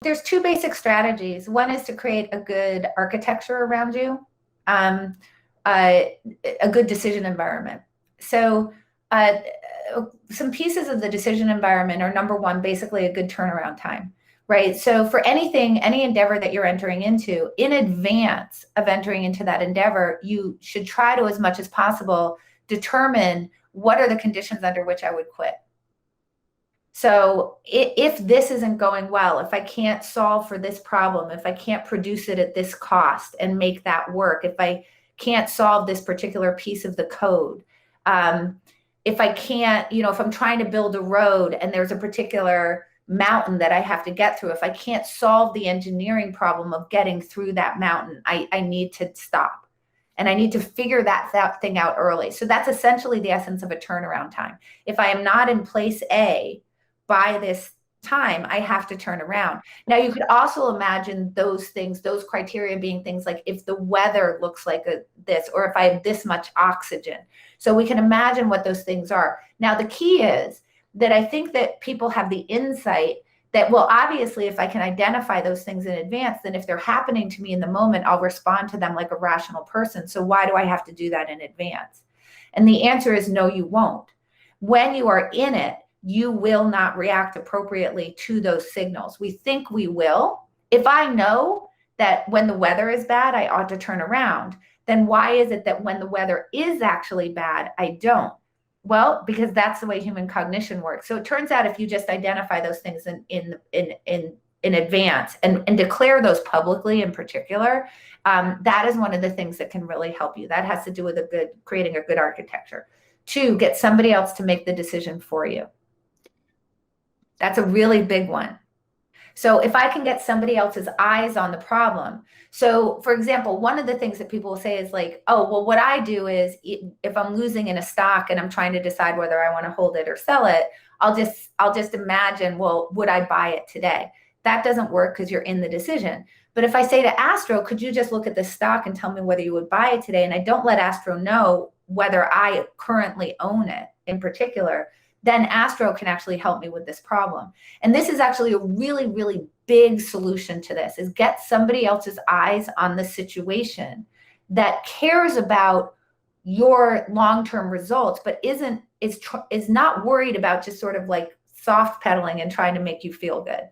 There's two basic strategies. One is to create a good architecture around you, um, uh, a good decision environment. So uh, some pieces of the decision environment are, number one, basically a good turnaround time, right? So for anything, any endeavor that you're entering into, in advance of entering into that endeavor, you should try to, as much as possible, determine what are the conditions under which I would quit. So if this isn't going well, if I can't solve for this problem, if I can't produce it at this cost and make that work, if I can't solve this particular piece of the code, if I can't, if I'm trying to build a road and there's a particular mountain that I have to get through, if I can't solve the engineering problem of getting through that mountain, I need to stop. And I need to figure that thing out early. So that's essentially the essence of a turnaround time. If I am not in place A by this time, I have to turn around. Now, you could also imagine those things, those criteria being things like if the weather looks like this, or if I have this much oxygen. So we can imagine what those things are. Now, the key is that I think that people have the insight that, well, obviously, if I can identify those things in advance, then if they're happening to me in the moment, I'll respond to them like a rational person. So why do I have to do that in advance? And the answer is no, you won't. When you are in it, you will not react appropriately to those signals. We think we will. If I know that when the weather is bad, I ought to turn around, then why is it that when the weather is actually bad, I don't? Well, because that's the way human cognition works. So it turns out if you just identify those things in advance and declare those publicly in particular, that is one of the things that can really help you. That has to do with creating a good architecture. 2, get somebody else to make the decision for you. That's a really big one. So if I can get somebody else's eyes on the problem. So for example, one of the things that people will say is like, oh, well, what I do is if I'm losing in a stock and I'm trying to decide whether I want to hold it or sell it, I'll just imagine, well, would I buy it today? That doesn't work because you're in the decision. But if I say to Astro, could you just look at the stock and tell me whether you would buy it today? And I don't let Astro know whether I currently own it in particular, then Astro can actually help me with this problem. And this is actually a really, really big solution to this, is get somebody else's eyes on the situation that cares about your long-term results, but is not worried about just sort of like soft pedaling and trying to make you feel good.